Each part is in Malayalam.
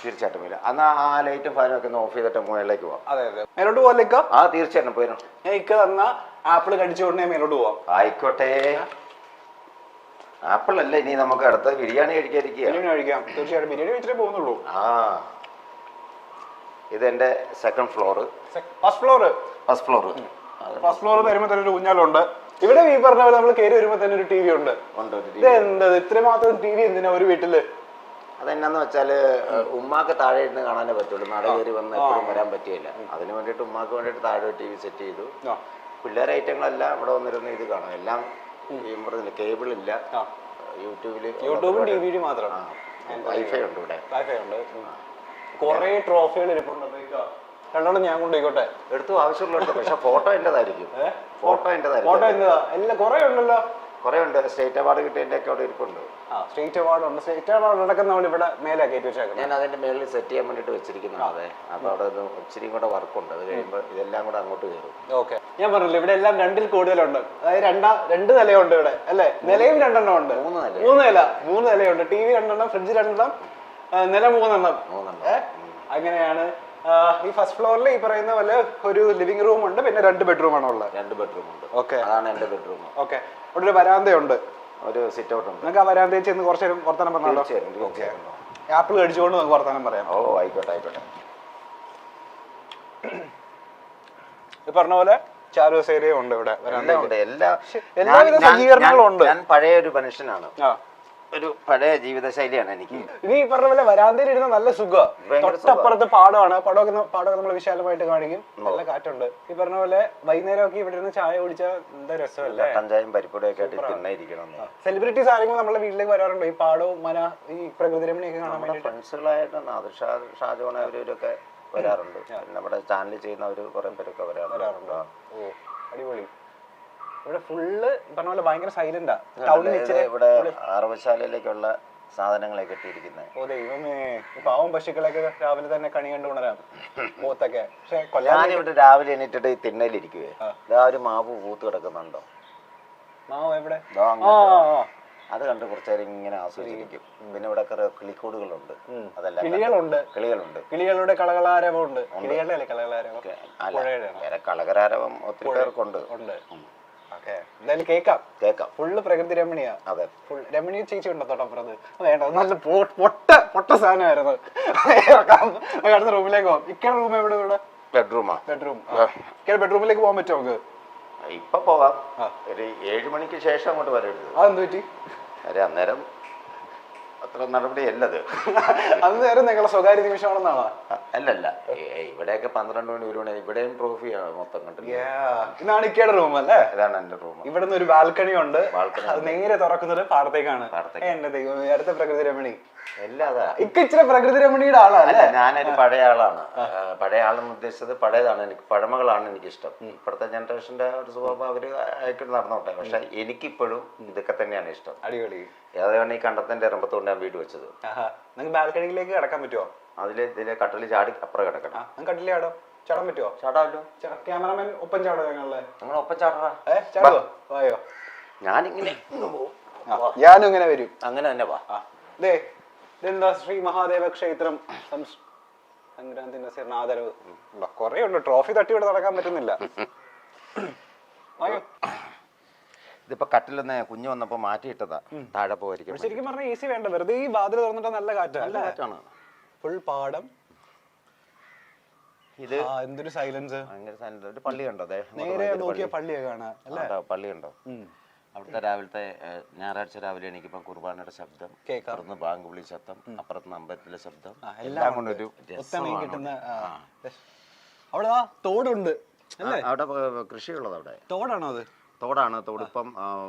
തീർച്ചയായിട്ടും വരും. എന്നാൽ ആ ലൈറ്റും ഫാനും ഒക്കെ ഒന്ന് ഓഫ് ചെയ്തിട്ട് മുകളിലേക്ക് പോവാം. അതെ അതെ, മേലോട്ട് പോകാം. ആ തീർച്ചയായിട്ടും പോയിരുന്നു. ഞാൻ ഇക്ക തന്ന ആപ്പിൾ കടിച്ചുകൊണ്ട് മേലോട്ട് പോവാം. ആയിക്കോട്ടെ. ആപ്പിൾ അല്ല, ഇനി നമുക്ക് അടുത്ത ബിരിയാണി കഴിക്കാതിരിക്കുക. ബിരിയാണി കഴിക്കാം, തീർച്ചയായിട്ടും ബിരിയാണി കഴിച്ചിട്ടേ പോകുന്നുള്ളൂ. ആ ഇതെന്റെ second floor. First floor first floor വരുമ്പോൾ തന്നെ ഒരു ഊഞ്ഞാലുണ്ട്. ഇവിടെ ഈ പറഞ്ഞ പോലെ നമ്മൾ കയറി വരുമ്പോൾ തന്നെ ഒരു ടി വി ഉണ്ട്. ഇത് എന്താ ഇത്രമാത്രം ടി വി എന്തിനാ ഒരു വീട്ടില്? അതെന്നാന്ന് വെച്ചാല് ഉമ്മാക്ക് താഴെ ഇരുന്ന് കാണാനേ പറ്റുള്ളൂ. നട കയറി വന്ന് എപ്പോഴും വരാൻ പറ്റിയില്ല. അതിന് വേണ്ടിയിട്ട് ഉമ്മാക്ക് വേണ്ടിയിട്ട് താഴെ ടി വി സെറ്റ് ചെയ്തു. പിള്ളേരെ ഐറ്റങ്ങളെല്ലാം ഇവിടെ വന്നിരുന്ന് ഇത് കാണും. എല്ലാം പറഞ്ഞില്ല, കേബിൾ ഇല്ല. യൂട്യൂബും ടി വി മാത്രമാണ്. വൈഫൈ ഉണ്ട് ഇവിടെ. വൈഫൈ ഉണ്ട്. കുറെ ട്രോഫികൾ ഇരിപ്പുണ്ട്. രണ്ടോളം ഞാൻ കൊണ്ടുപോയിക്കോട്ടെ. എടുത്തു, ആവശ്യമുള്ള. പക്ഷെ ഫോട്ടോ എന്റേതായിരിക്കും. ഫോട്ടോ എല്ലാം കുറെ ഉണ്ടല്ലോ. കുറെ ഉണ്ട്. സ്റ്റേറ്റ് അവാർഡ് കിട്ടിയതിന്റെ ഒക്കെ അവിടെ ഇരിപ്പുണ്ട്. സ്റ്റേറ്റ് അവാർഡ് ഉണ്ട്. സ്റ്റേറ്റ് അവാർഡ് അടക്കം നമ്മൾ ഇവിടെ മേലെ കയറ്റി വെച്ചേക്കാം. ഞാൻ അതിന്റെ മേളിൽ സെറ്റ് ചെയ്യാൻ വേണ്ടിട്ട് വെച്ചിരിക്കുന്നത്. അതെ, അപ്പൊ അവിടെ ഒരു ഇച്ചിരി കൂടെ വർക്കുണ്ട്. അത് കഴിയുമ്പോൾ ഇതെല്ലാം കൂടെ അങ്ങോട്ട് കയറും. ഓക്കെ, ഞാൻ പറഞ്ഞില്ല ഇവിടെ എല്ലാം രണ്ടിൽ കൂടുതലുണ്ട്. അതായത് രണ്ട് നിലയുണ്ട് ഇവിടെ അല്ലേ? നിലയും രണ്ടെണ്ണം ഉണ്ട്. മൂന്ന് നിലയുണ്ട്. ടി വി രണ്ടെണ്ണം, ഫ്രിഡ്ജ് രണ്ടെണ്ണം, നില മൂന്നെണ്ണം. അങ്ങനെയാണ്. ഈ ഫസ്റ്റ് ഫ്ലോറിൽ ഈ പറയുന്ന പോലെ ഒരു ലിവിംഗ് റൂം ഉണ്ട്, പിന്നെ 2 ബെഡ്റൂം ആണ് ഉള്ളത്. 2 ബെഡ്റൂം ഉണ്ട്. ഓക്കെ, അതാണ് എന്റെ ബെഡ്റൂം. ഓക്കെ, അവിടെ ഒരു വരാന്തയുണ്ട്, ഒരു സിറ്റ് ഔട്ട് ഉണ്ട്. നമുക്ക് ആ വരാന്തയിൽ ചെന്ന് കുറച്ച് നേരം വർത്തമാനം പറഞ്ഞാലോ? ആപ്പിൾ കഴിച്ചുകൊണ്ട് നമുക്ക് വർത്തമാനം പറയാം. ഓ ആയിക്കോട്ടെ. ഈ പറഞ്ഞ പോലെ ചാരുസേരയും ഉണ്ട് ഇവിടെ. എല്ലാവിധ സജ്ജീകരണങ്ങളും ഉണ്ട്. ഞാൻ പഴയ ഒരു മനുഷ്യനാണ്. ഒരു പഴയ ജീവിതശൈലിയാണ് എനിക്ക്. ഇനി ഈ പറഞ്ഞ പോലെ വരാന്തയിൽ ഇരുന്ന നല്ല സുഖം. തൊട്ടപ്പുറത്ത് പാടമാണ്. പാടമൊക്കെ നമ്മൾ വിശാലമായിട്ട് കാണിക്കും. നല്ല കാറ്റുണ്ട്. ഈ പറഞ്ഞ പോലെ വൈകുന്നേരമൊക്കെ ഇവിടെ ഇരുന്ന് ചായ കുടിച്ചാൽ എന്താ രസമല്ലേ? കട്ടൻചായയും പരിപ്പൊടിയൊക്കെ ആയിട്ട് തിന്നായിരിക്കണം. സെലിബ്രിറ്റീസ് ആരെങ്കിലും നമ്മുടെ വീട്ടിലേക്ക് വരാറുണ്ടോ? ഈ പാടവും മന ഈ പ്രകൃതി രമണിയൊക്കെ കാണാൻ വേണ്ടി? ഫ്രണ്ട്സുകളായിട്ട് ഷാജോൺ അവരൊക്കെ വരാറുണ്ട്. നമ്മുടെ ചാനൽ ചെയ്യുന്നവര് കുറെ പേരൊക്കെ വരാറുണ്ട്. ഓ അടിപൊളി. ഇവിടെ ഫുള്ള് പറഞ്ഞ പോലെ ഭയങ്കര സൈലന്റാ. ഇവിടെ അറവശാലയിലേക്കുള്ള സാധനങ്ങളൊക്കെ ഇട്ടിരിക്കുന്നത്. ഓ ദൈവമേ, പാവം പശുക്കളൊക്കെ രാവിലെ തന്നെ കണി കണ്ടു ഉണരാം. പോത്തൊക്കെ. പക്ഷെ ഞാനിവിടെ രാവിലെ എണീറ്റിട്ട് തിണ്ണയിലിരിക്കുവേ. ഒരു മാവ് പൂത്ത് കിടക്കുന്നുണ്ടോ? മാവ് എവിടെ? അത് കണ്ട് കുറച്ചേരം ഇങ്ങനെ ആസ്വദിച്ചിരിക്കും. പിന്നെ ഇവിടെ കിളിക്കൂടുകളുണ്ട്. അതെല്ലാം കിളികളുടെ കളകളാരവമുണ്ട്. കളകരാരവം ഒത്തിരി പേർക്കുണ്ട്. എന്തായാലും കേക്കാം. ഫുള്ള് പ്രകൃതി രമണിയാ. അതെ, ഫുൾ രമണീയ ചേച്ചി ഉണ്ടോ തൊട്ടപ്പുറത്ത്? വേണ്ട, നല്ല പൊട്ട സാധനമായിരുന്നു. അടുത്ത റൂമിലേക്ക് പോവാം. ഇക്കയുടെ റൂം എവിടെ? ഇവിടെ ബെഡ്റൂം. ഇക്കയുടെ ബെഡ്റൂമിലേക്ക് പോകാൻ പറ്റുമോ നമുക്ക്? ഇപ്പൊ പോകാം. ഒരു 7 മണിക്ക് ശേഷം അങ്ങോട്ട് വരരുത്. അതെന്ത് പറ്റി? അന്നേരം അത്ര നടപടിയല്ലത്. അന്നേരം നിങ്ങളെ സ്വകാര്യ നിമിഷമാണെന്നാണോ? അല്ലല്ല, ഇവിടെയൊക്കെ 12 മണി 1 മണി. ഇവിടെയും ട്രോഫിയാണ് മൊത്തം കണ്ടില്ല. ഇതാണ് ഇക്കയുടെ റൂം അല്ലേ? ഇതാണ് എന്റെ റൂം. ഇവിടുന്ന് ഒരു ബാൽക്കണി ഉണ്ട്. അത് നേരെ തുറക്കുന്നത് പാടത്തേക്കാണ്. എന്റെ ദൈവം, അടുത്ത പ്രകൃതി രമണി. ഇച്ചിരി പ്രകൃതി രമണിയുടെ ആളാണ്. ഞാനൊരു പഴയ ആളാണ്. പഴയ ആളെന്ന് ഉദ്ദേശിച്ചത് പഴയതാണ്. എനിക്ക് പഴമകളാണ് എനിക്കിഷ്ടം. ഇപ്പോഴത്തെ ജനറേഷന്റെ ഒരു സ്വഭാവം അവര് ആയിട്ട് നടന്നോട്ടെ. പക്ഷെ എനിക്കിപ്പോഴും ഇതൊക്കെ തന്നെയാണ് ഇഷ്ടം. അടിപൊളി. അതാണ് ഈ കണ്ടത്തിന്റെ ഇറമ്പത്തോണ്ട് ഞാൻ വീട് വെച്ചത്. നിങ്ങൾക്ക് ബാൽക്കണിയിലേക്ക് കിടക്കാൻ പറ്റുമോ? ഇതിലെ കട്ടല് ചാടി അപ്പുറം കിടക്കണം. കട്ടിലേ ചാടാം. ചാടാൻ പറ്റുമോ? ചാടാമല്ലോ. ക്യാമറമാൻ ഒപ്പം ചാടോ? നിങ്ങൾ ഒപ്പം ചാടാ. ചാടുവോ? വായോ. ഞാനിങ്ങനെ ഞാനും ഇങ്ങനെ വരും. അങ്ങനെ തന്നെ വാ. ഇതെന്താ ശ്രീ മഹാദേവ ക്ഷേത്രം സംക്രാന്തി ആദരവ്. കൊറേ ഉണ്ട്. ട്രോഫി തട്ടി ഇവിടെ നടക്കാൻ പറ്റുന്നില്ല. ഇതിപ്പോ കട്ടിലൊന്ന് കുഞ്ഞു വന്നപ്പോ മാറ്റിയിട്ടതാ. താഴെ പോയിരിക്കും. ശരിക്കും പറഞ്ഞാൽ ഈസി വേണ്ട. വെറുതെ ഈ വാതിൽ തുറന്നിട്ട് നല്ല കാറ്റാണ്. ഫുൾ പാടം. ഇത് എന്തൊരു സൈലൻസ്. ഒരു പള്ളി ഉണ്ടോ? നേരെ നോക്കിയ പള്ളിയൊക്കെ കാണാം. പള്ളി ഉണ്ടോ? അവിടുത്തെ രാവിലത്തെ ഞായറാഴ്ച രാവിലെ എനിക്കിപ്പം കുർബാനയുടെ ശബ്ദം, അപ്പുറത്ത് ബാങ്ക് വിളി ശബ്ദം, അപ്പുറത്ത് അമ്പലത്തിലെ ശബ്ദം, എല്ലാം കൊണ്ടൊരു കിട്ടുന്ന. അവിടെ തോടുണ്ട്. അവിടെ കൃഷിയുള്ളത്. അവിടെ തോടാണോ? അത് തോടാണ്. തോടിപ്പം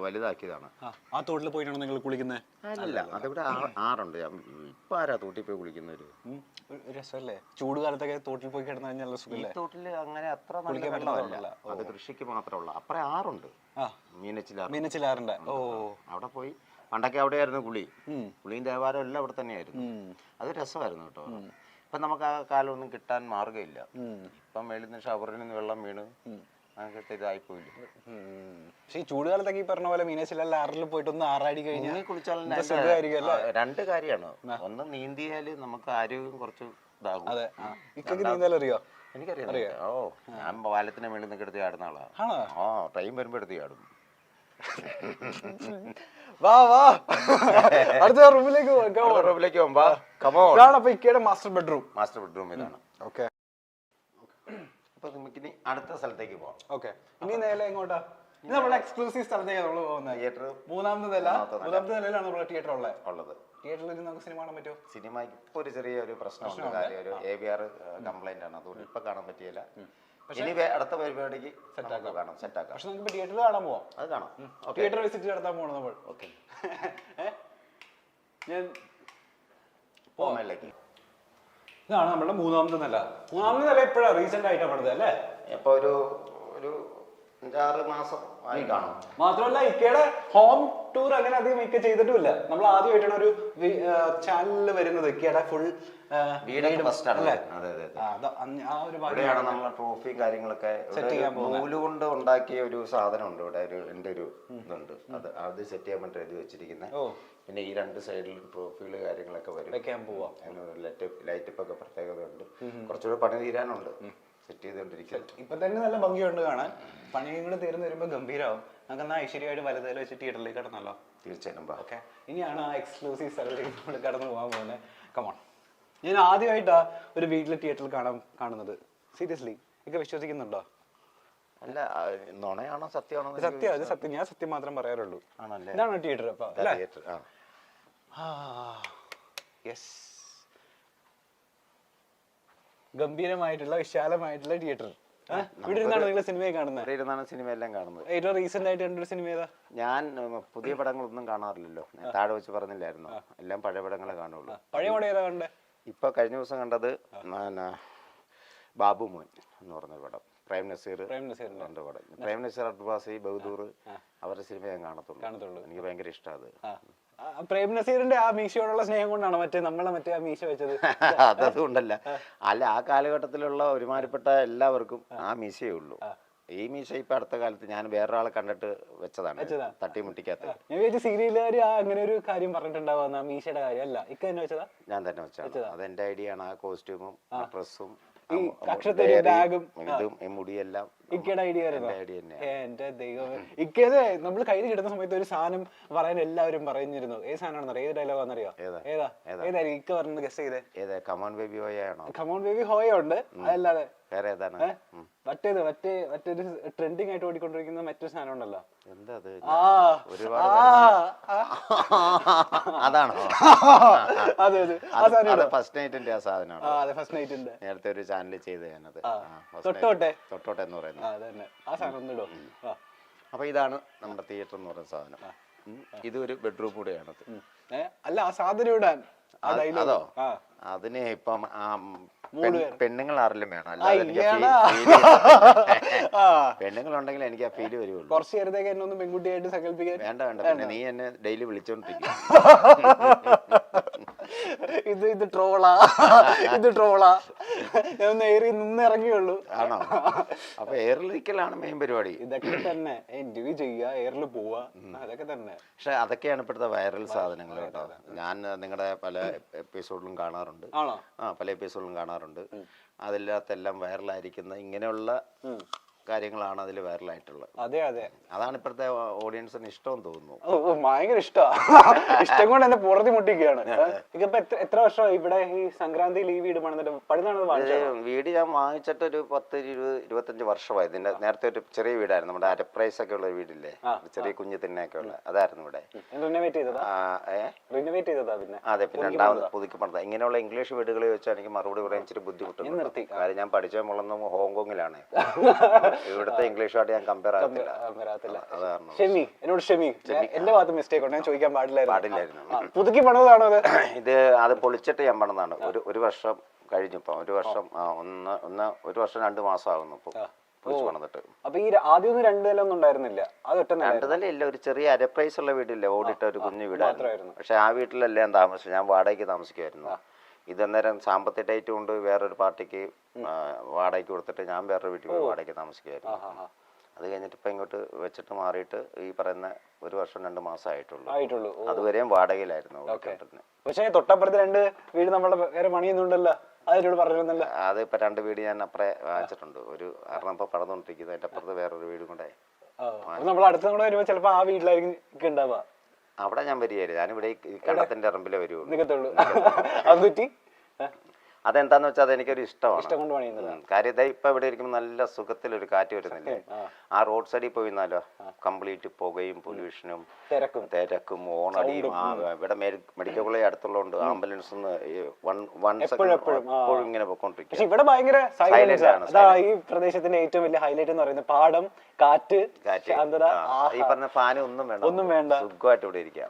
വലുതാക്കിയതാണ്. ആ തോട്ടിൽ പോയിട്ടാണോ നിങ്ങൾ കുളിക്കുന്നത്? അല്ല, അതിവിടെ ആറുണ്ട്. ഇപ്പൊ ആരാ തോട്ടിൽ പോയി കുളിക്കുന്നവര്? രസമല്ലേ? ചൂട് കാലത്തൊക്കെ തോട്ടിൽ പോയി കിടന്നു കഴിഞ്ഞാൽ സുഖമില്ലേ? തോട്ടില് അങ്ങനെ അത്ര വെള്ളമല്ല. അത് കൃഷിക്ക് മാത്രമുള്ള. അപ്പുറം ആറുണ്ട്. മീനച്ചിലാറുണ്ട്. ഓ, അവിടെ പോയി പണ്ടൊക്കെ അവിടെയായിരുന്നു കുളി. കുളിയും ദേവാലയം എല്ലാം അവിടെ തന്നെയായിരുന്നു. അത് രസമായിരുന്നു കേട്ടോ. ഇപ്പൊ നമുക്ക് ആ കാലമൊന്നും കിട്ടാൻ മാർഗമില്ല. ഇപ്പം മേളിൽ നിന്ന് ഷവറിൽ നിന്ന് വെള്ളം വീണ് അങ്ങനത്തെ ഇതായിപ്പോയില്ല. പക്ഷെ ഈ ചൂടുകാലത്തൊക്കെ ഈ പറഞ്ഞ പോലെ മീനച്ചിലെല്ലാം ആറിൽ പോയിട്ട് ഒന്ന് ആറാടി കഴിഞ്ഞാൽ കുളിച്ചാൽ രണ്ട് കാര്യമാണ്. ഒന്ന് നീന്തിയാല് നമുക്ക് ആരോഗ്യം കുറച്ച് ഇതാകും. അതെ, ഇക്കൊക്കെ നീന്താൻ അറിയോ? എനിക്കറിയാം. ഓ, ഞാൻ പാലത്തിന് മേളിൽ നിന്നൊക്കെ എടുത്ത് ചാടുന്ന ആളാണ്. ആ, ട്രെയിൻ വരുമ്പോ എടുത്ത് ചാടും. വാ വാ, അടുത്ത റൂമിലേക്ക് പോകുമ്പോ മാസ്റ്റർ ബെഡ്റൂം. മാസ്റ്റർ ബെഡ്റൂം ഇതാണ്. ഓക്കെ, അപ്പൊ നമുക്കിനി അടുത്ത സ്ഥലത്തേക്ക് പോവാം. ഓക്കെ, ഇനി നേരെ എങ്ങോട്ടാ? ഇത് നമ്മുടെ എക്സ്ക്ലൂസീവ് സ്ഥലത്തേക്ക് നമ്മൾ പോകുന്നത്. തിയേറ്റർ മൂന്നാമത്തെ നിലയിലാണ് നമ്മുടെ തിയേറ്റർ ഉള്ളത്. തിയേറ്ററിൽ നമുക്ക് സിനിമ കാണാൻ പറ്റുമോ? സിനിമയ്ക്ക് ഇപ്പൊ ഒരു ചെറിയൊരു പ്രശ്നമുണ്ട്. കാര്യം ഒരു AVR കംപ്ലൈന്റ് ആണ്, അതുകൊണ്ട് ഇപ്പൊ കാണാൻ പറ്റിയില്ല. ഇനി അടുത്ത പരിപാടിക്ക് കാണാം, സെറ്റാക്കാം. പക്ഷെ നമുക്ക് തിയേറ്ററിൽ കാണാൻ പോവാം. അത് കാണാം. തിയേറ്റർ വിസിറ്റ് നടത്താൻ പോകണം നമ്മൾ. ഓക്കെ, ഞാൻ പോമേലേക്ക്. ഇതാണ് നമ്മുടെ മൂന്നാമത്തെ നില. മൂന്നാമത്തെ നില എപ്പോഴാണ് റീസെന്റ് ആയിട്ടാണ് പണിത് അല്ലേ? ഇപ്പൊ ഒരു 5-6 മാസം ആയി കാണും. മാത്രമല്ല ഇക്കയുടെ ഹോം ടൂർ അങ്ങനെ അധികം ഇക്ക ചെയ്തിട്ടുമില്ല. നമ്മൾ ആദ്യമായിട്ടാണ് ഒരു ചാനലിൽ വരുന്നത്. ഇക്കയുടെ ഫുൾ ട്രോഫിയും കാര്യങ്ങളൊക്കെ നൂല് കൊണ്ട് ഉണ്ടാക്കിയ ഒരു സാധനം ഉണ്ട് ഇവിടെ. എന്റെ ഒരു ഇതുണ്ട്, അത് സെറ്റ് ചെയ്യാൻ വേണ്ടി എഴുതി വെച്ചിരിക്കുന്നത്. പിന്നെ ഈ 2 സൈഡിലും ട്രോഫികള് കാര്യങ്ങളൊക്കെ വരും. ലൈറ്റപ്പ് ഒക്കെ പ്രത്യേകത ഉണ്ട്. കുറച്ചുകൂടെ പണി തീരാനുണ്ട്, സെറ്റ് ചെയ്തോണ്ടിരിക്കുന്നത്. ഇപ്പൊ തന്നെ നല്ല ഭംഗിയുണ്ട് കാണാൻ. പണിയും കൂടെ തീർന്നു വരുമ്പോ ഗംഭീരമാവും. നമുക്ക് എന്നാ ഐശ്വര്യമായിട്ട് വലുതേല് വെച്ച് തിയേറ്ററിലേക്ക് കടന്നല്ലോ. തീർച്ചയായിട്ടും. ഓക്കെ, ഇനിയാണ് ആ എക്സ്ക്ലൂസീവ് സ്ഥലത്തേക്ക് നമ്മൾ കടന്നു പോകാൻ പോകുന്നത്. കമോൺ, ഞാൻ ആദ്യമായിട്ടാ ഒരു വീട്ടിലെ തിയേറ്ററിൽ കാണുന്നത്. സീരിയസ്ലി ഒക്കെ വിശ്വസിക്കുന്നുണ്ടോ? അല്ല, നുണയാണോ സത്യമാണോ? സത്യം, അത് സത്യം. ഞാൻ സത്യം മാത്രം പറയാറുള്ളൂ. ആണല്ലേ? ഇതാണ് തിയേറ്റർ. അപ്പൊ യെസ്, ഗംഭീരമായിട്ടുള്ള വിശാലമായിട്ടുള്ള തിയേറ്റർ. ഇവിടെ ഇരുന്നാണ് നിങ്ങൾ സിനിമയെ കാണുന്നത്? ഇവിടെ ഇരുന്നാണ് സിനിമ എല്ലാം കാണുന്നത്. ഏറ്റവും റീസെന്റ് ആയിട്ട് കണ്ടൊരു സിനിമ ഏതാ? ഞാൻ പുതിയ പടങ്ങളൊന്നും കാണാറില്ലല്ലോ. താഴെ വെച്ച് പറഞ്ഞില്ലായിരുന്നു, എല്ലാം പഴയ പടങ്ങളെ കാണുള്ളൂ. പഴയ പടം ഏതാ കണ്ടേ? ഇപ്പൊ കഴിഞ്ഞ ദിവസം കണ്ടത് ബാബു മോൻ എന്ന് പറഞ്ഞൊരു പടം. പ്രേം നസീർ പടം. പ്രേം നസീർ, അർബാസി, ബഹദൂർ അവരുടെ സിനിമ ഞാൻ കാണത്തുള്ളൂ. എനിക്ക് ഭയങ്കര ഇഷ്ടമാണ് അത്. പ്രേം നസീറിന്റെ ആ മീശയോടുള്ള സ്നേഹം കൊണ്ടാണ് മറ്റേ ആ മീശ വെച്ചത്? അതുകൊണ്ടല്ല, അല്ല, ആ കാലഘട്ടത്തിലുള്ള ഒരുമാതിരിപ്പെട്ട എല്ലാവർക്കും ആ മീശയേ ഉള്ളൂ. ഈ മീശ ഇപ്പൊ അടുത്ത കാലത്ത് ഞാൻ വേറൊരാളെ കണ്ടിട്ട് വെച്ചതാണ്, തട്ടിമുട്ടിക്കാത്ത. ഞാൻ വിചാരിച്ച സീരിയലുകാർ അങ്ങനെ ഒരു കാര്യം പറഞ്ഞിട്ടുണ്ടാവുന്ന മീശയുടെ കാര്യം അല്ല, ഇക്ക തന്നെ വെച്ചതാ? ഞാൻ തന്നെ വെച്ചത്. അതെന്റെ ഐഡിയ ആണ്. ആ കോസ്റ്റ്യൂമും ഡ്രസ്സും ബാഗും ഇതും മുടിയെല്ലാം ഇക്കയുടെ ഐഡിയ. എന്റെ ദൈവമേ, ഇക്കതെ നമ്മൾ കയ്യിൽ കിട്ടുന്ന സമയത്ത് ഒരു സാധനം പറയാൻ എല്ലാവരും പറഞ്ഞിരുന്നു. ഏത് സാധനമാണെന്ന് അറിയാം? ഏത് ഡയലോഗാണെന്നറിയോ? ഏതായിരിക്കും ഇക്ക പറഞ്ഞത്? ഗസ് ചെയ്തേ. കമോൺ ബേബി ഹോയ ആണോ? കമോൺ ബേബി ഹോയ ഉണ്ട്, അതല്ലാതെ വേറെ ഏതാണ്? മറ്റൊരു ട്രെൻഡിങ് ആയിട്ട് ഓടിക്കൊണ്ടിരിക്കുന്ന മറ്റൊരു സാധനം ഉണ്ടല്ലോ. എന്താ അത്? അതാണോ? അതെ, ഫസ്റ്റ് നൈറ്റിന്റെ ആ സാധനമാണ്. ഫസ്റ്റ് നൈറ്റിന്റെ നേരത്തെ ഒരു ചാനലിൽ ചെയ്ത് ഞാനത്. തൊട്ടോട്ടെ എന്ന് പറയുന്നത്. ആ സാധനം. അപ്പൊ ഇതാണ് നമ്മുടെ തിയേറ്റർ എന്ന് പറയുന്ന സാധനം. ഇതൊരു ബെഡ്റൂം കൂടെയാണത്. അല്ല, ആ സാധനം ഇടാൻ അതോ? അതിന് ഇപ്പം പെണ്ണുങ്ങൾ ആരെങ്കിലും വേണം, അല്ലാതെ പെണ്ണുങ്ങളുണ്ടെങ്കിൽ എനിക്ക് ആ ഫീല് വരുള്ളൂ. കുറച്ച് നേരത്തേക്ക് എന്നെ ഒന്ന് പെൺകുട്ടിയായിട്ട് സങ്കല്പിക്കാൻ വേണ്ട. പിന്നെ നീ എന്നെ ഡെയിലി വിളിച്ചോണ്ടിരിക്കും. ഇത് ട്രോളാ. ഞാൻ എയറിൽ നിന്ന് ഇറങ്ങിയുള്ളൂ. ആണോ? അപ്പൊ എയറിലിരിക്കലാണ് മെയിൻ പരിപാടി. ഇതൊക്കെ തന്നെ ഇന്റർവ്യൂ ചെയ്യുക, എയറിൽ പോവുക, അതൊക്കെ തന്നെ. പക്ഷെ അതൊക്കെയാണ് ഇപ്പോഴത്തെ വൈറൽ സാധനങ്ങൾ കേട്ടോ. ഞാൻ നിങ്ങളുടെ പല എപ്പിസോഡിലും കാണാറുണ്ട്. പല എപ്പിസോഡിലും കാണാറുണ്ട്. അതില്ലാത്തെല്ലാം വൈറലായിരിക്കുന്ന ഇങ്ങനെയുള്ള കാര്യങ്ങളാണ് അതിൽ വൈറലായിട്ടുള്ളത്. അതെ, അതാണ് ഇപ്പോഴത്തെ ഓഡിയൻസിന് ഇഷ്ടം തോന്നുന്നു. ഭയങ്കര ഇഷ്ടം കൊണ്ട് എന്നെ പുറത്തി മുട്ടിക്കുകയാണ്. ഇതിപ്പോ എത്ര വർഷം ഇവിടെ ഈ സംക്രാന്തിയിൽ ഈ വീട് വീട് ഞാൻ വാങ്ങിച്ചിട്ട് ഒരു 10-25 വർഷമായി. ഇതിന്റെ നേരത്തെ ഒരു ചെറിയ വീടായിരുന്നു, നമ്മുടെ അരപ്രൈസ് ഒക്കെ ഉള്ള വീടില്ലേ, ചെറിയ കുഞ്ഞു തിന്നൊക്കെ ഉള്ള, അതായിരുന്നു ഇവിടെ. അതെ, പിന്നെ രണ്ടാമത് പുതുക്കി പണിത. ഇങ്ങനെയുള്ള ഇംഗ്ലീഷ് വീടുകളിൽ വെച്ചാൽ എനിക്ക് മറുപടി പറയാൻ ഇച്ചിരി ബുദ്ധിമുട്ടുണ്ട്. കാര്യം ഞാൻ പഠിച്ച മുളന്ന് ഹോങ്കോങ്ങിലാണ്. ഇവിടുത്തെ ഇംഗ്ലീഷുമായിട്ട് ഞാൻ കമ്പയർ ആകത്തില്ല. എന്റെ ഭാഗത്ത് മിസ്റ്റേക്ക് ഉണ്ട്, ഞാൻ ചോദിക്കാൻ പാടില്ലായിരുന്നു. പുതുക്കി പണിതാണോ അത് പൊളിച്ചിട്ട് ഞാൻ പണിതാണ്. ഒരു വർഷം കഴിഞ്ഞു. ഇപ്പൊ ഒരു വർഷം 2 മാസം ആകുന്നു ഇപ്പൊ പൊളിച്ചു പണിതിട്ട്. അപ്പൊ ഈ ആദ്യം 2 നില ഒന്നും ഉണ്ടായിരുന്നില്ല? അത് 2 നില ഇല്ല, ഒരു ചെറിയ അരപ്രൈസ് ഉള്ള വീടില്ലേ, ഓടിട്ട ഒരു കുഞ്ഞു വീടായിരുന്നു. പക്ഷെ ആ വീട്ടിലല്ല ഞാൻ താമസിച്ചു. ഞാൻ വാടകയ്ക്ക് താമസിക്കുമായിരുന്നു. ഇതന്നേരം സാമ്പത്തിക ടൈറ്റ് കൊണ്ട് വേറൊരു പാർട്ടിക്ക് വാടകയ്ക്ക് കൊടുത്തിട്ട് ഞാൻ വേറൊരു വീട്ടിൽ പോയി വാടകയ്ക്ക് താമസിക്കുകയായിരുന്നു. അത് കഴിഞ്ഞിട്ട് ഇപ്പം ഇങ്ങോട്ട് വെച്ചിട്ട് മാറിയിട്ട് ഈ പറയുന്ന 1 വർഷം 2 മാസം ആയിട്ടുള്ളൂ. അതുവരെയും വാടകയിലായിരുന്നു. പക്ഷേ തൊട്ടപ്പുറത്ത് 2 വീട് നമ്മളെ വേറെ പണിയൊന്നുണ്ടല്ലോ, അതിനോട് പറഞ്ഞിരുന്നല്ലോ. അത് ഇപ്പൊ 2 വീട് ഞാൻ അപ്പുറേ വാങ്ങിച്ചിട്ടുണ്ട്. ഒരു കാരണം ഇപ്പൊ പടന്നുകൊണ്ടിരിക്കുന്നത്. അതിന്റെ അപ്പുറത്ത് വേറൊരു വീടും കൂടെ നമ്മൾ അടുത്ത കൂടെ വരുമ്പോ ചിലപ്പോ ആ വീട്ടിലായിരിക്കും ഉണ്ടാവുക. അവിടെ ഞാൻ വരികയായിരുന്നു. ഞാനിവിടെ ഈ കണ്ടത്തിന്റെ ഇറമ്പിലെ വരുള്ളൂ. അതെന്താന്ന് വെച്ചാൽ അതെനിക്കൊരു ഇഷ്ടമാണ്. കാര്യം ഇപ്പൊ ഇവിടെ ഇരിക്കുമ്പോൾ നല്ല സുഖത്തിലൊരു കാറ്റ് വരുന്നില്ലേ. ആ റോഡ് സൈഡിൽ പോയിന്നാലോ കംപ്ലീറ്റ് പുകയും പൊല്യൂഷനും തിരക്കും ഓണടിയും. ഇവിടെ മെഡിക്കൽ കോളേജ് അടുത്തുള്ളതുകൊണ്ട് ആംബുലൻസ് എപ്പോഴും ഇങ്ങനെ പൊക്കോണ്ടിരിക്കും. ഇവിടെ ഭയങ്കര സൈലൻസ് ആണ്. ഈ പ്രദേശത്തിന്റെ ഏറ്റവും വലിയ ഹൈലൈറ്റ് എന്ന് പറയുന്നത് പാടം, കാറ്റ്, ഈ പറഞ്ഞ ഫാനും ഒന്നും വേണ്ട, സുഖമായിട്ട് ഇവിടെ ഇരിക്കാം.